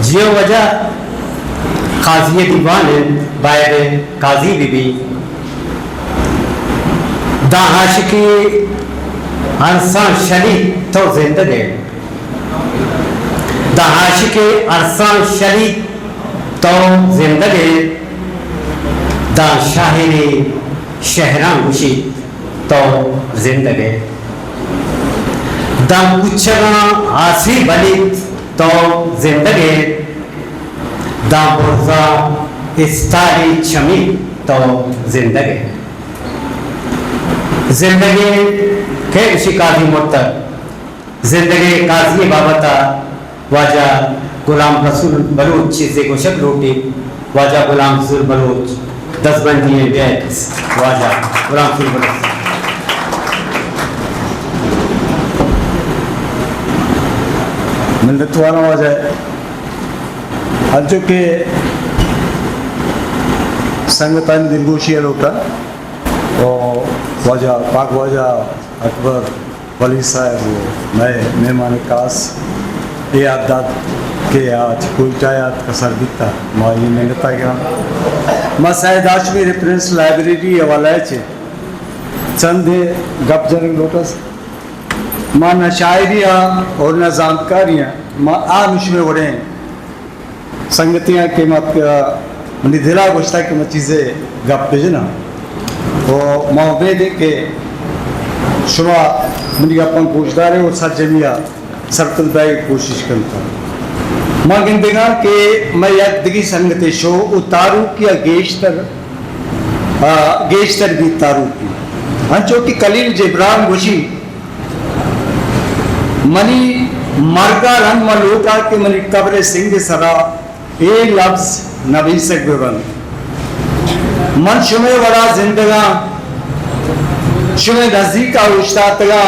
जियो वजह काजी दीवान बायर काजी बीबी दाहाश की अरसा शरी तो जिंदगी दाहाश के अरसा शरी तो जिंदगी दा शाहिरी शहरा खुशी तो जिंदगी दा कुछना आसी बली तो जिंदगी दा बुर्जा इस्तारी छमी तो जिंदगी जिंदगी के उसी काजी मुर्तर जिंदगी काजी बाबता वाजा गुलाम रसूल बलूच चीज़े को शक रोटी वाजा गुलाम रसूल बलूच 10 बंदियाँ बैठ वाजा गुलाम रसूल बलूच मिलत वाला वजह अजो के संगतन दिलगोशी लोटा और वजह पाक वजह अकबर वली साहब नए मेहमान कास ये आदात के आज कोई चायात का सरबिता मायने मेहनता क्या मैं शायद आज में रेफरेंस लाइब्रेरी हवाला है चंद गप जरंग लोटस माँ न शायरियाँ और न जानकारियाँ माँ आमिश में वड़े संगतियाँ के मत निधिला गोश्ता के मत चीज़ें गप पे ना वो माँ बेदे के शुमा मुझे अपन पूछता रहे वो सच जमिया सरतलदाई कोशिश करता माँ गिनदेगा कि मैं याद दिगी संगते शो उतारू किया गेश्तर भी तारू की हाँ जो कि कलील जिब्रान गुशी मनी मरगा रंग मलूका के मनी कब्र सिंह सरा ए लफ्ज नबी से गुरन मन शुमे वड़ा जिंदगा शुमे नजदीका उश्तातगा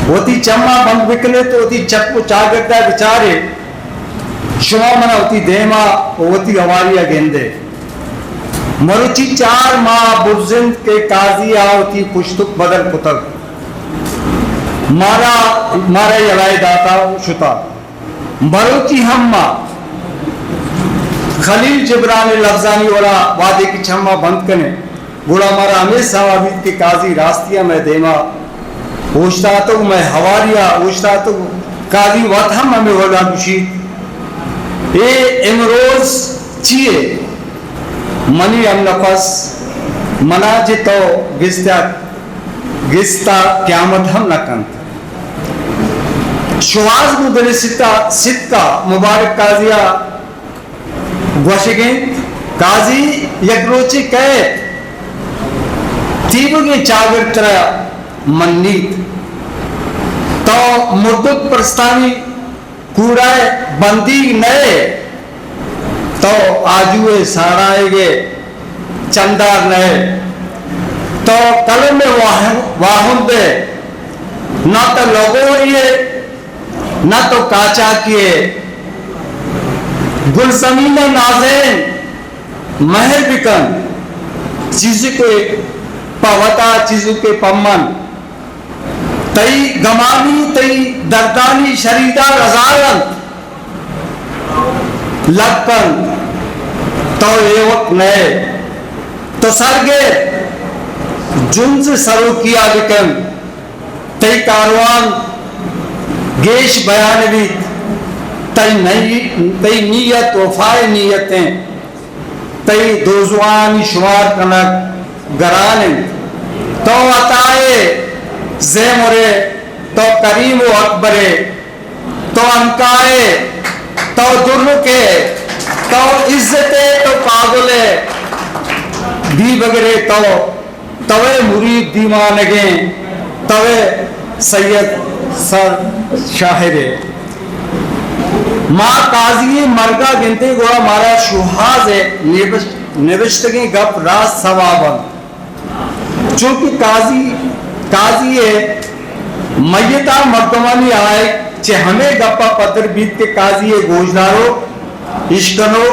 होती चम्मा बंद बिकले तो होती चप्पू चागता बेचारे शुमा मना होती देमा होती हवारिया गेंदे मरुची 4 माह बुर्जिंद के काजिया होती पुश्तुक बदल पुतक मारा यलाई दाता शुता मरुची हम्मा खलील जिब्रान लफ्जानी वाला वादे की छम्मा बंद कने बुरा मारा हमेशा अबीद के काजी रास्तिया में देमा पूछता तो मैं हवारिया पूछता तो काजी वतहम हमें वाला खुशी ए इमरोज चिए मनी हम नफस मना जितो गिस्ता क्यामत हम नकंत शुवाज मुदरे सित्ता मुबारक काजिया गोशगे काजी यकरोची कहे तीबगे चागरतरा मन्नीत तो मुर्दुक प्रस्तानी कूड़ाए बंदी नए तो आजुए साराएगे चंदार नए तो कल में वाहन दे ना तो लोगों ये ना तो काचा किए गुलसमीन नाज़ेन महर बिकन चीज़ के पवता चीज़ के पम्मन तई गमानी तई दर्दानी शरीदा रजारन लपन तो ये वक्त नए तो सरगे जुन्स सरो किया बिकन तई कारवान गेश बयान भी तई नीयत वफाए नीयतें तई दोजवानी शुमार कनक गराने तो अताए ज़ेमुरे तो करीम व अकबरे तो अंकाए तो दुर्रुके तो इज्जते तो पागले दी बगरे तो तवे मुरीद दीवानगे तवे सैयद सर शाहिरे माँ काजी मरगा गिनते गोड़ा मारा शुहाज है निविष्टगी गप राज सवाबन चूंकि काजी है मय्यता मर्दमानी आए चे हमें गप्पा पत्र बीत के काजी है गोजदारो इश्कनो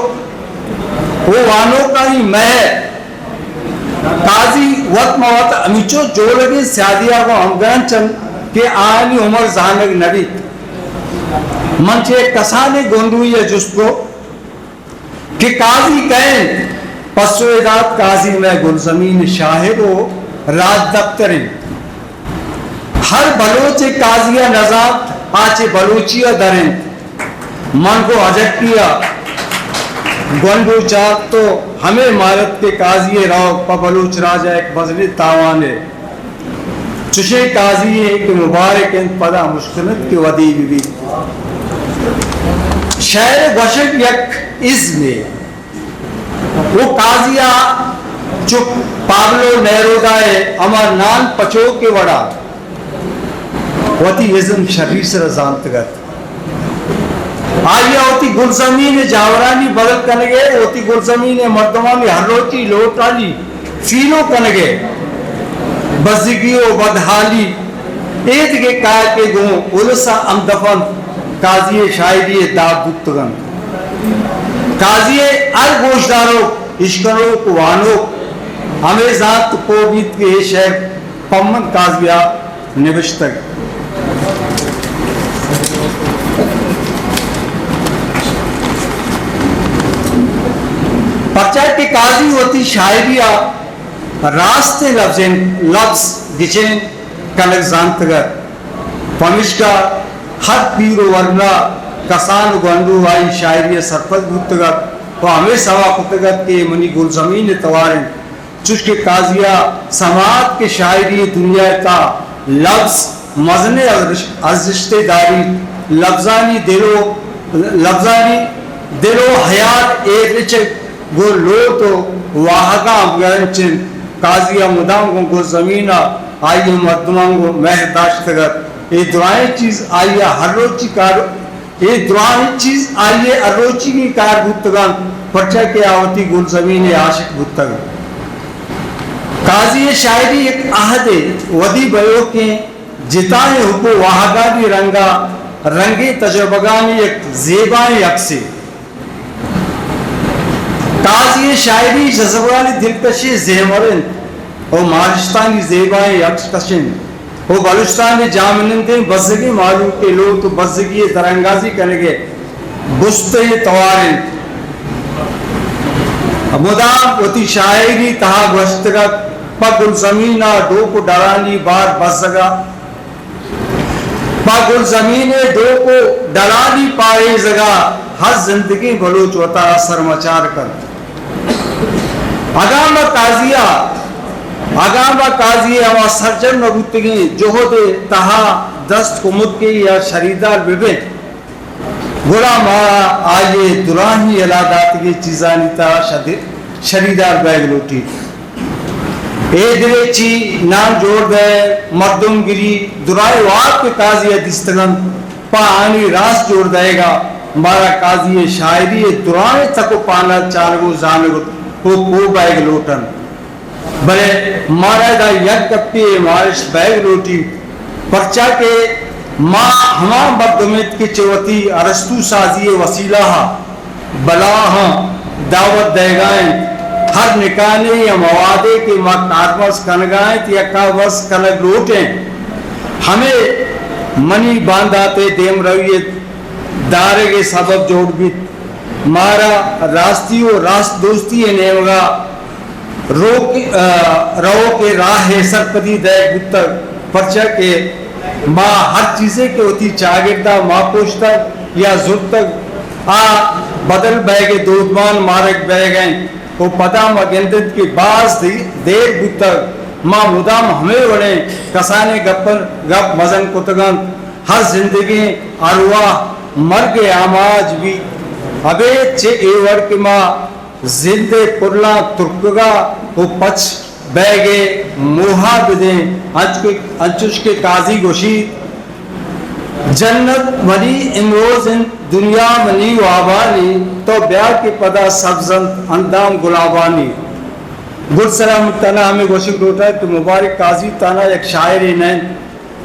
वो वानो का ही मैं काजी वक्त मवत अमीचो जो लगे शादिया को हमगन चंद के आनी उमर जहानग नबी मंचे कसाने गोंडुई जुस्तो कि काजी कैन पसवेदात काजी में गुलजमीन शाहिदो राज दफ्तरिन हर बलोचे काजिया नजात आचे बलूचिया दरें मन को अजक किया गोंडू चाक तो हमें मारत के काजी राव पबलूच राजा एक बजली तावाने चुशे काजी एक मुबारक इन पदा मुश्किलत की वदी भी शहर वशक यक इज़्मे वो काजिया चुप पाब्लो नेरुदाए अमर नान पचो के वड़ा वती इज़्म शरीर से रजांतगत आइया होती गुलजमीन जावरानी बदल कनगे होती गुलजमीन मर्दमानी हरोची लोटाली फीलो कनगे बज़गियो बदहाली ईद के काय के गो उलसा अमदफन काजी शायरी दाबुत्तगन काजी अर गोशदारो इश्करो कुवानो हमें जात को बीत के शहर पम्मन काजिया निविष्टक पंचायत की काजी होती शायरिया रास्ते लफ्ज गिचें कनक जानतगर पमिश्का हर पीरो वरना कसान गंडू आई शायरी सरपंच गुत्तगर तो हमें सवा कुत्तगत के मनी गुलजमीन तवारें चुस्के काजिया समाज के शायरी दुनिया का लफ्ज मजने अजिश्तेदारी लफ्जानी दिलो हयात एक रिचे गो लो तो वाहगा अफगान काजिया मुदाम को जमीना आइए मर्दमांगो महदाश्तगत ये दुआएं चीज आइए हर रोची कार ये दुआएं चीज आइए अरोची की कार गुत्तगन पर्चा के आवती गुल जमीन आशिक गुत्तगन काजी शायरी एक आहदे वदी बयो के जिताए हुको वाहगानी रंगा रंगे तजर्बगानी एक जेबाए अक्से काजी शायरी जज़बानी दिलकशी ज़ेमरन और मारिस्तानी ज़ेबाए अक्सकशिन और बलूचिस्तानी जामनंदे बज़गी मालूम के लोग तो बज़गी दरंगाजी करेंगे बुस्ते तवारें मुदाम होती शायरी तहा बस्तगत पगुल ज़मीना दो को डरानी बार बज़गा पगुल ज़मीने दो को डरानी पाए जगह हर जिंदगी बलूच होता सरमचार कर आगामा काजिया व सरजन नबुतगी जोहदे तहा दस्त कुमुद के या शरीदार विभिन्न गुलाम आये दुराही अलादात की चीज़ानी ता शरीदार बैग लोटी एदरेची नाम जोड़ दे मर्दमगिरी दुराए वाक के काजिया दिस्तगन पानी रास जोड़ देगा मारा काजी शायरी दुराए तक पाना चालगो जानगो को बैग लोटन बड़े मारा दा यक कप्पी मारिश बैग लोटी पर्चा के माँ हमा मर्दमित की चवती अरस्तु साजी वसीला बला दावत देगाएं हर निकाले या मवादे के माँ कारवस कनगाएं या कावस कनग लोटे हमें मनी बांधाते देम रविये दारे के सबब जोड़ भी मारा रास्तियों रास्त दोस्ती नेवगा रो के राह है सरपदी दे गुत्तर पर्चा के माँ हर चीज़ें के होती चागिरदा माँ पोछता या जुर तक आ बदल बैगे दूधमान मारक बैगे वो पता मगेंदित की बास देर गुत्तर माँ मुदाम हमें बड़े कसाने गप मजन कुतगन हर जिंदगी अरवा मर के आमाज भी अबे चे एवर के माँ जिंदे पुरला तुर्कगा वो पच बैगे मोहा बिदे अंचुश के काजी गोशी जन्नत मनी इमरोज इन दुनिया मनी वाबानी तो ब्याह के पदा सब्जन अंदाम गुलाबानी गुलसलाम तना हमें गोशिक रोटा है तो मुबारक काजी ताना एक शायर नैन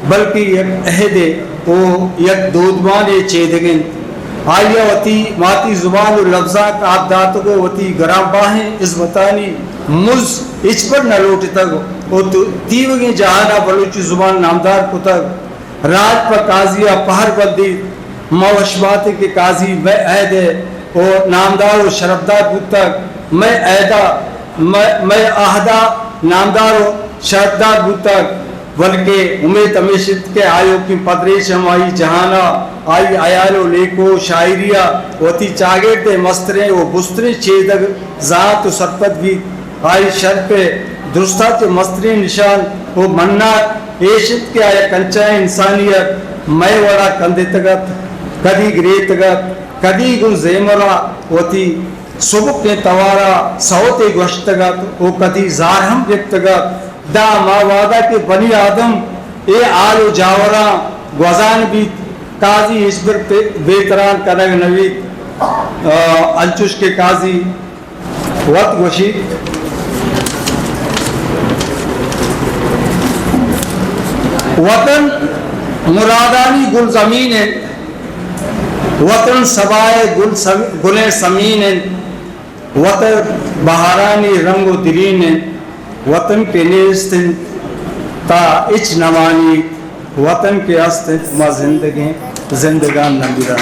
बल्कि एक अहदे वो एक दूधमान ये चेदगिन आलिया वती माती जुबान और लफ्जा का दात को वती गराम बाहें इस बतानी मुझ इच पर न लोट तक वो तीवगी जहाना बलूची जुबान नामदार को तक रात पर काजिया पहर बदी मवशबात के काजी मैं अहद और नामदार और शरफदार बुतक मैं अहदा मैं आहदा नामदार और शरफदार बुतक बल्कि उमेद अमेशित के आयो की पदरेश हमारी जहाना आई आयालो लेको शायरिया वती चागेटे मस्तरे वो बुस्तरे चेदग जात सरपत भी आई शर्पे दुरुस्ता के मस्तरे निशान वो मन्ना एशित के आया कंचा इंसानियत मैं वड़ा कंधे तगत कदी ग्रे तगत कदी गुन जेमरा वती सुबुक के तवारा सौते गोश्तगत वो कदी जारहम व्यक्तगत दा मावादा के बनी आदम ए आलो जावरा गजान भी काजी इसबर बेतरान कनग नवी अंचुश के काजी वत गोशी वतन मुरादानी गुल जमीन है वतन सबाए गुले समीन है वतन बहारानी रंगो दिरीन है वतन के नेस्तिन ता इच नमानी वतन के अस्तित्व जिंदगान नबीरा।